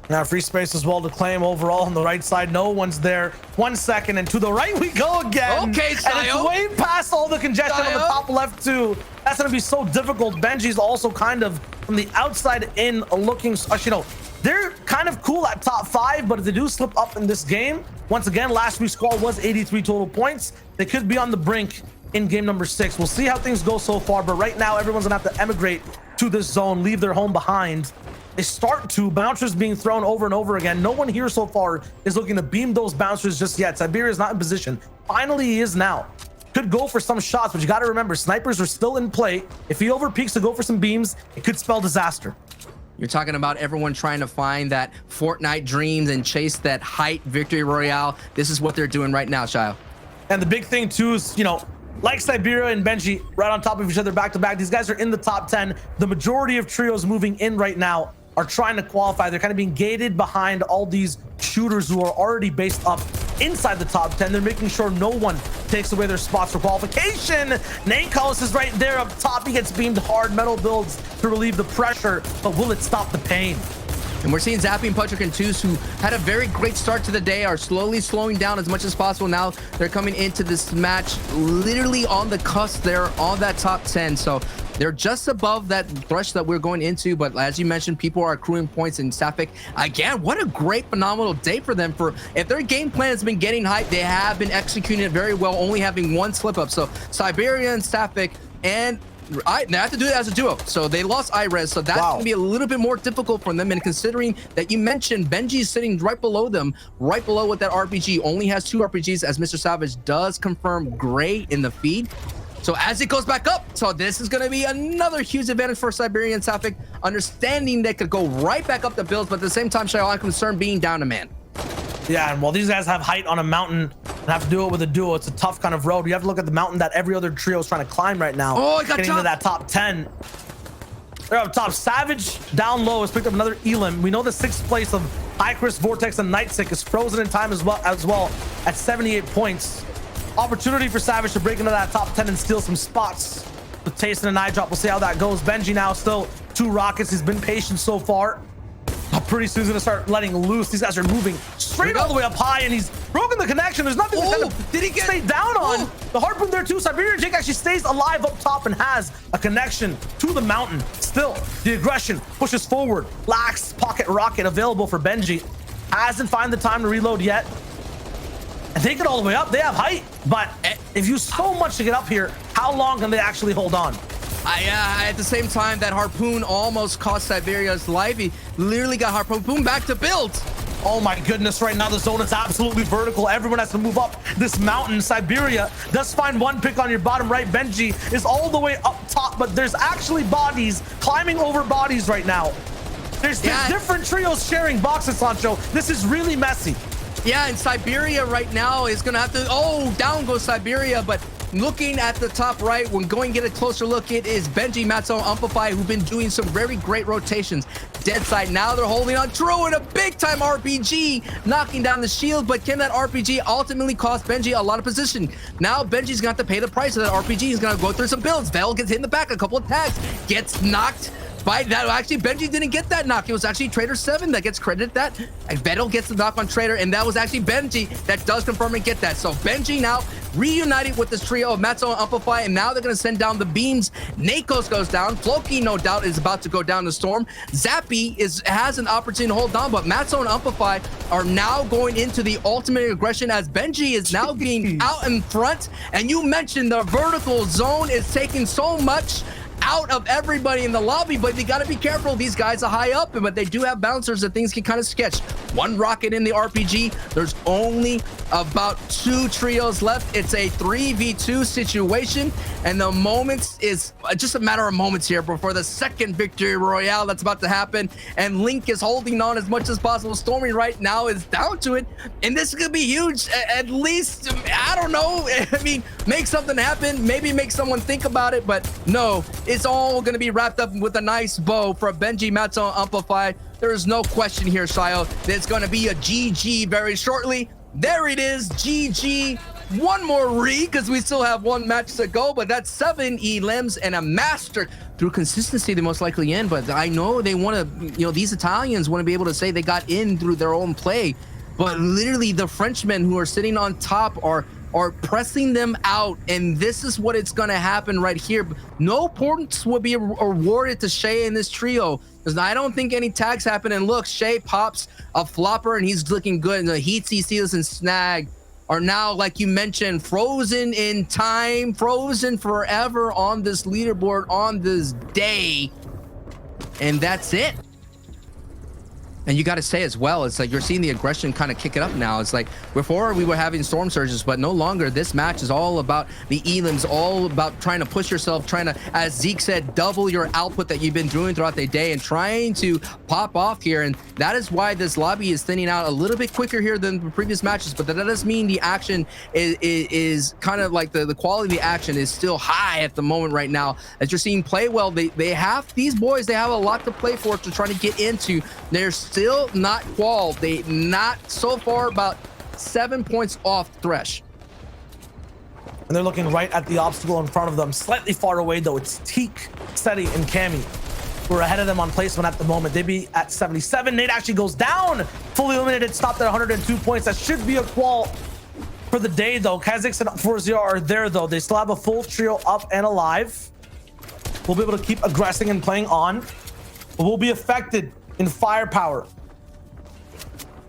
Now free space as well to claim overall on the right side. No one's there. 1 second, and to the right we go again. Okay, and it's way past all the congestion on the top left too. That's gonna be so difficult. Benji's also kind of from the outside in looking. Actually, no, they're kind of cool at top 5, but if they do slip up in this game, once again, last week's score was 83 total points. They could be on the brink in game number 6. We'll see how things go so far, but right now everyone's gonna have to emigrate to this zone, leave their home behind. They start to bouncers being thrown over and over again. No one here so far is looking to beam those bouncers just yet. Siberia is not in position. Finally, he is now. Could go for some shots, but you got to remember, snipers are still in play. If he overpeaks to go for some beams, it could spell disaster. You're talking about everyone trying to find that Fortnite dreams and chase that height victory royale. This is what they're doing right now, Shio. And the big thing too is, you know, like Siberia and Benji right on top of each other back to back. These guys are in the top 10. The majority of trios moving in right now are trying to qualify. They're kind of being gated behind all these shooters who are already based up inside the top 10. They're making sure no one takes away their spots for qualification. Nankos is right there up top. He gets beamed hard. Metal builds to relieve the pressure, but will it stop the pain? And we're seeing Zappy and Patrick and Toos, who had a very great start to the day, are slowly slowing down as much as possible. Now they're coming into this match literally on the cusp there on that top 10. So they're just above that thresh that we're going into. But as you mentioned, people are accruing points in Sapphic. Again, what a great, phenomenal day for them. For if their game plan has been getting hyped, they have been executing it very well, only having one slip up. So Siberia and Sapphic, and they have to do it as a duo, so they lost Irez, so that's gonna be a little bit more difficult for them. And considering that you mentioned Benji's sitting right below them, right below with that RPG, only has 2 RPGs, as Mr. Savage does confirm gray in the feed. So as it goes back up, so this is going to be another huge advantage for Siberian Sapphic, understanding they could go right back up the builds, but at the same time, Shio, I'm concerned being down a man. Yeah, and while these guys have height on a mountain and have to do it with a duo, it's a tough kind of road. You have to look at the mountain that every other trio is trying to climb right now. Oh, I got getting into that top 10. They're up top. Savage down low has picked up another Elim. We know the 6th place of Icarus, Vortex, and Nightsick is frozen in time as well at 78 points. Opportunity for Savage to break into that top 10 and steal some spots with Taste and an eye drop. We'll see how that goes. Benji now still 2 rockets. He's been patient so far. Pretty soon he's gonna start letting loose. These guys are moving straight all the way up high, and he's broken the connection. There's nothing to kind of stay down on. The harpoon there too. Siberian Jake actually stays alive up top and has a connection to the mountain. Still, the aggression pushes forward. Lax pocket rocket available for Benji. Hasn't found the time to reload yet. And they get all the way up. They have height, but if you so much to get up here, how long can they actually hold on? At the same time, that harpoon almost cost Siberia's life. He literally got harpoon back to build. Oh my goodness, right now the zone is absolutely vertical. Everyone has to move up this mountain. Siberia does find one pick on your bottom right. Benji is all the way up top, but there's actually bodies climbing over bodies right now. There's different trios sharing boxes, Sancho. This is really messy. Yeah, and Siberia right now is gonna have to, down goes Siberia, but looking at the top right, when going to get a closer look, it is Benji, Matzo, Amplify, who've been doing some very great rotations. Dead side, now they're holding on, throwing a big-time RPG, knocking down the shield, but can that RPG ultimately cost Benji a lot of position? Now Benji's gonna have to pay the price of that RPG. He's gonna go through some builds. Vel gets hit in the back, a couple of tags, gets knocked by that. Actually, Benji didn't get that knock. It was actually Trader 7 that gets credited that. And Vettel gets the knock on Trader, and that was actually Benji that does confirm and get that. So Benji now reunited with this trio of Matzo and Amplify, and now they're going to send down the beams. Nakos goes down. Floki, no doubt, is about to go down the storm. Zappy has an opportunity to hold on, but Matzo and Amplify are now going into the ultimate aggression as Benji is now getting out in front. And you mentioned the vertical zone is taking so much out of everybody in the lobby, but they got to be careful. These guys are high up, but they do have bouncers that things can kind of sketch. One rocket in the RPG. There's only about 2 trios left. It's a 3v2 situation, and the moments is just a matter of moments here before the second victory royale that's about to happen. And Link is holding on as much as possible. Stormy right now is down to it, and this is gonna be huge. At least, I don't know, I mean, make something happen, maybe make someone think about it, but no, it's all going to be wrapped up with a nice bow for Benji, Matzo, Amplify. There is no question here, Shio. There's going to be a GG very shortly. There it is, GG. One more re, because we still have one match to go, but that's 7 elims and a master through consistency, they most likely in. But I know they want to, you know, these Italians want to be able to say they got in through their own play. But literally, the Frenchmen who are sitting on top are pressing them out, and this is what it's going to happen right here. No points will be awarded to Shay in this trio, because I don't think any tags happen. And look, Shay pops a flopper, and he's looking good. And the Heatsy, Seals, and Snag are now, like you mentioned, frozen in time, frozen forever on this leaderboard on this day. And that's it. And you got to say as well, it's like you're seeing the aggression kind of kick it up now. It's like before we were having storm surges, but no longer. This match is all about the elims, all about trying to push yourself, trying to, as Zeke said, double your output that you've been doing throughout the day and trying to pop off here. And that is why this lobby is thinning out a little bit quicker here than the previous matches. But that doesn't mean the action is kind of like the quality of the action is still high at the moment right now. As you're seeing play well, they have, these boys, they have a lot to play for to try to get into. They're still not qual. They not so far about 7 points off Thresh. And they're looking right at the obstacle in front of them. Slightly far away though, it's Teak, Seti, and Cammy who are ahead of them on placement at the moment. They'd be at 77. Nate actually goes down, fully eliminated, stopped at 102 points. That should be a qual for the day though. Kha'Zix and 4-0 are there though. They still have a full trio up and alive. We'll be able to keep aggressing and playing on, but we'll be affected in firepower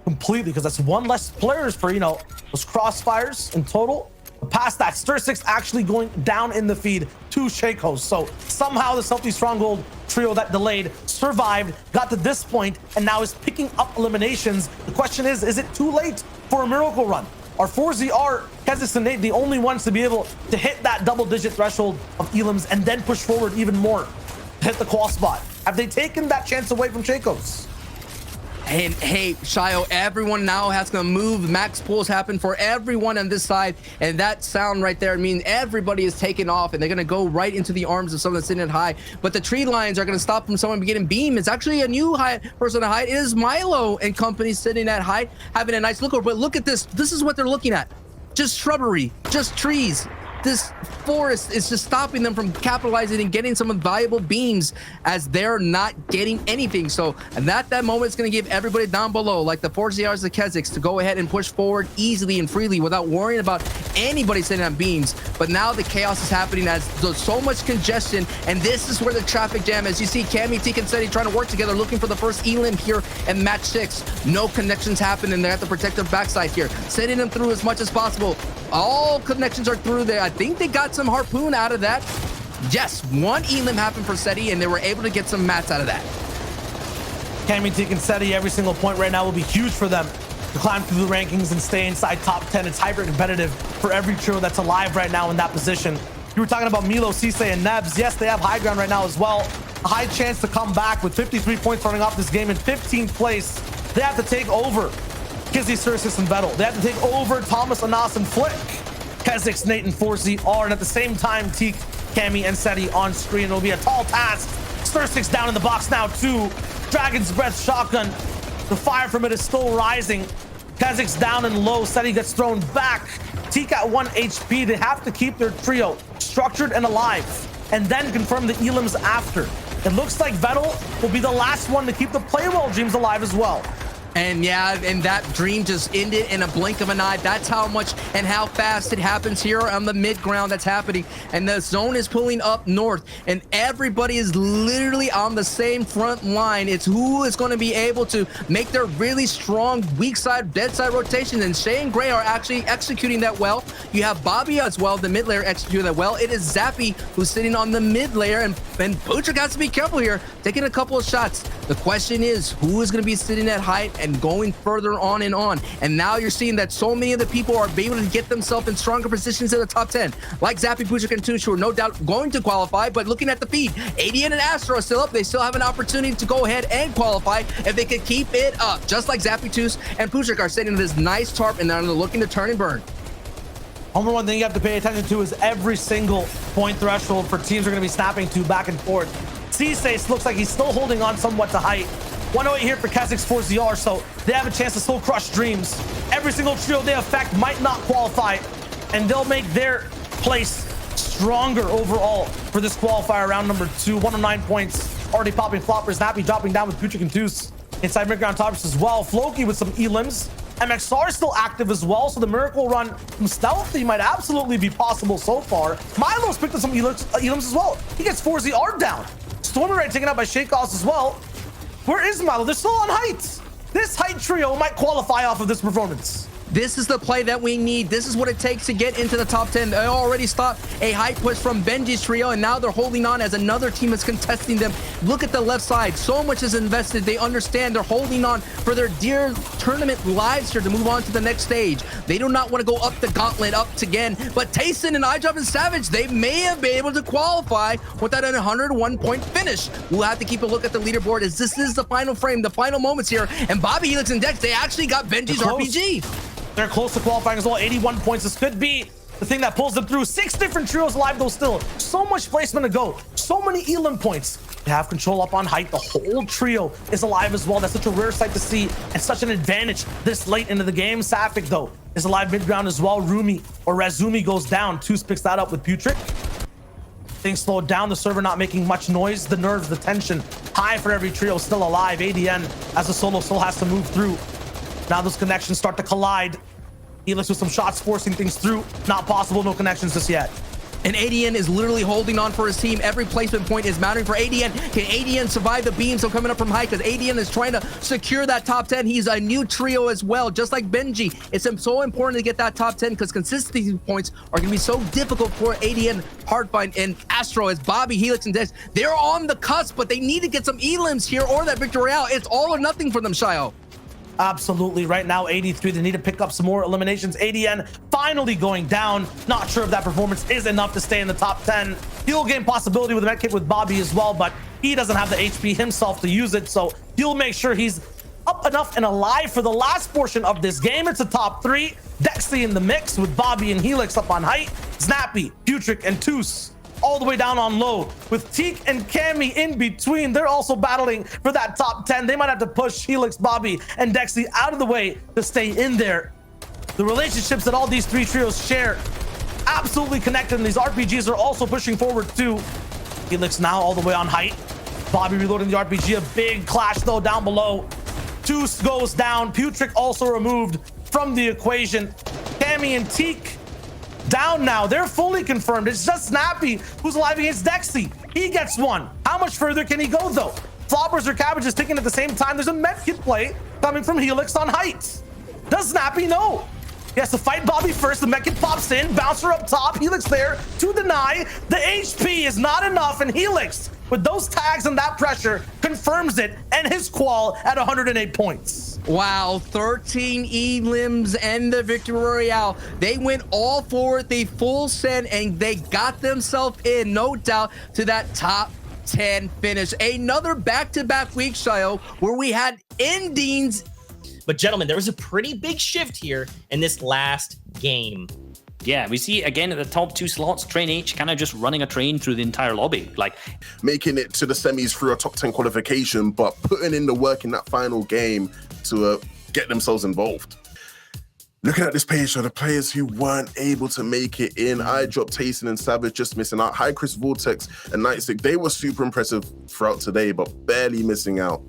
completely, because that's one less players for, you know, those crossfires in total. But past that, Stir6 actually going down in the feed to Shakos. So somehow the Stealthy Stronghold trio that delayed survived, got to this point, and now is picking up eliminations. The question is it too late for a miracle run? Are 4ZR, Kha'Zix, and Nate the only ones to be able to hit that double-digit threshold of elims and then push forward even more to hit the qual spot? Have they taken that chance away from Shakos? And hey, Shio, everyone now has to move. Max pulls happen for everyone on this side, and that sound right there means everybody is taking off, and they're gonna go right into the arms of someone that's sitting at high. But the tree lines are gonna stop from someone getting beam. It's actually a new high person at height. It is Milo and company sitting at height, having a nice look over. But look at this. This is what they're looking at. Just shrubbery, just trees. This forest is just stopping them from capitalizing and getting some valuable beams, as they're not getting anything. So and that moment is going to give everybody down below, like the 4ZRs, the Kha'Zix, to go ahead and push forward easily and freely without worrying about anybody sitting on beams. But now the chaos is happening as there's so much congestion, and this is where the traffic jam is. You see Cammy, Teak, and Seti trying to work together, looking for the first elim here in match 6. No connections happen, and they're at the protective backside here, sending them through as much as possible. All connections are through there. I think they got some harpoon out of that. Yes, one elim happened for Seti, and they were able to get some mats out of that. Cammy, Teak, and Seti, every single point right now will be huge for them to climb through the rankings and stay inside top 10. It's hyper competitive for every trio that's alive right now in that position. You were talking about Milo, Cisse, and Nebs. Yes, they have high ground right now as well. A high chance to come back with 53 points running off this game in 15th place. They have to take over Kizzy, Stir6, and Vettel. They have to take over Thomas, Anas, and Flick. Kha'Zix, Nate, and 4ZR, and at the same time, Teak, Cammy, and Seti on screen. It'll be a tall task. Stir6 down in the box now, too. Dragon's Breath shotgun. The fire from it is still rising. Kha'Zix down and low. Seti gets thrown back. Teak at 1 HP. They have to keep their trio structured and alive, and then confirm the elims after. It looks like Vettel will be the last one to keep the Playwell dreams alive as well. And yeah, and that dream just ended in a blink of an eye. That's how much and how fast it happens here on the mid ground that's happening. And the zone is pulling up north, and everybody is literally on the same front line. It's who is going to be able to make their really strong weak side, dead side rotation. And Shay and Gray are actually executing that well. You have Bobby as well, the mid layer, executing that well. It is Zappy who's sitting on the mid layer, and Butcher got to be careful here, taking a couple of shots. The question is, who is going to be sitting at height and going further on and on? And now you're seeing that so many of the people are able to get themselves in stronger positions in the top 10, like Zappy, Puchik, and Tush, who are no doubt going to qualify. But looking at the feed, ADN and Astro are still up. They still have an opportunity to go ahead and qualify if they could keep it up, just like Zappy, Tush, and Puchik are sitting in this nice tarp, and they're looking to turn and burn. Number one thing you have to pay attention to is every single point threshold for teams are going to be snapping to back and forth. Cisse looks like he's still holding on somewhat to height. 108 here for Kha'Zix, 4ZR, so they have a chance to still crush dreams. Every single trio they affect might not qualify, and they'll make their place stronger overall for this qualifier round number 2. 109 points, already popping floppers. Snappy dropping down with Putrick and Deuce. Inside Miracle on tops as well. Floki with some elims. MXR still active as well, so the miracle run from Stealthy might absolutely be possible so far. Milo's picked up some elims as well. He gets 4ZR down. Stormy Ray taken out by Shakeoffs as well. Where is Milo? They're still on height. This height trio might qualify off of this performance. This is the play that we need. This is what it takes to get into the top 10. They already stopped a high push from Benji's trio, and now they're holding on as another team is contesting them. Look at the left side. So much is invested. They understand they're holding on for their dear tournament lives here to move on to the next stage. They do not want to go up the gauntlet up again. But Tayson and iDrop and Savage, they may have been able to qualify with that 101-point finish. We'll have to keep a look at the leaderboard as this is the final frame, the final moments here. And Bobby, Helix, and Dex, they actually got Benji's RPG. They're close to qualifying as well. 81 points. This could be the thing that pulls them through. 6 different trios alive though still. So much placement to go. So many elim points. They have control up on height. The whole trio is alive as well. That's such a rare sight to see and such an advantage this late into the game. Sapphic though is alive mid-ground as well. Rumi or Razumi goes down. Toos picks that up with Putrick. Things slowed down. The server not making much noise. The nerves, the tension high for every trio still alive. ADN as the solo still has to move through. Now those connections start to collide. Helix with some shots forcing things through. Not possible, no connections just yet. And ADN is literally holding on for his team. Every placement point is mattering for ADN. Can ADN survive the beams so coming up from high? Because ADN is trying to secure that top 10. He's a new trio as well, just like Benji. It's so important to get that top 10 because consistency points are going to be so difficult for ADN, Hardfind, and Astro as Bobby, Helix, and Dex. They're on the cusp, but they need to get some elims here or that victory out. It's all or nothing for them, Shyo. Absolutely. Right now, 83. They need to pick up some more eliminations. ADN finally going down. Not sure if that performance is enough to stay in the top 10. He'll gain possibility with a medkit with Bobby as well, but he doesn't have the HP himself to use it, so he'll make sure he's up enough and alive for the last portion of this game. It's a top 3. Dexy in the mix with Bobby and Helix up on height. Snappy, Putrick, and Toos all the way down on low with Teak and Cammy in between. They're also battling for that top 10. They might have to push Helix, Bobby, and Dexy out of the way to stay in there. The relationships that all these 3 trios share absolutely connected, and these RPGs are also pushing forward too. Helix now all the way on height. Bobby reloading the RPG. A big clash though down below. Toos goes down. Putrick also removed from the equation. Cammy and Teak down now. They're fully confirmed. It's just Snappy who's alive against Dexy. He gets one. How much further can he go though? Floppers or Cabbages ticking at the same time. There's a medkit play coming from Helix on height. Does Snappy know? He has to fight Bobby first. The medkit pops in. Bouncer up top. Helix there to deny. The HP is not enough, and Helix, with those tags and that pressure, confirms it and his qual at 108 points. Wow, 13 elims and the victory royale. They went all for it, they full send, and they got themselves in, no doubt, to that top 10 finish. Another back-to-back week, Shyo, where we had endings. But gentlemen, there was a pretty big shift here in this last game. Yeah, we see again at the top 2 slots, Train H kind of just running a train through the entire lobby. Like making it to the semis through a top 10 qualification, but putting in the work in that final game to get themselves involved. Looking at this page, so the players who weren't able to make it in, iDrop, Tayson, and Savage just missing out. High Chris, Vortex, and Nightsick, they were super impressive throughout today, but barely missing out.